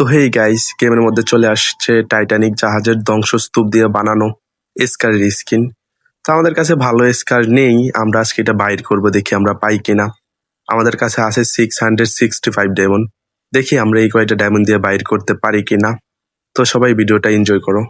তো hey guys, গেমের মধ্যে চলে আসছে টাইটানিক জাহাজের ধ্বংসস্তূপ দিয়ে বানানো স্কারের স্কিন। তো আমাদের কাছে ভালো স্কার নেই, আমরা আজকে এটা বাইর করবো, দেখি আমরা পাই কিনা। আমাদের কাছে আছে 665 ডায়মন্ড, দেখি আমরা এই কয়টা ডায়মন্ড দিয়ে বাইর করতে পারি কিনা। তো সবাই ভিডিওটা এনজয় করো।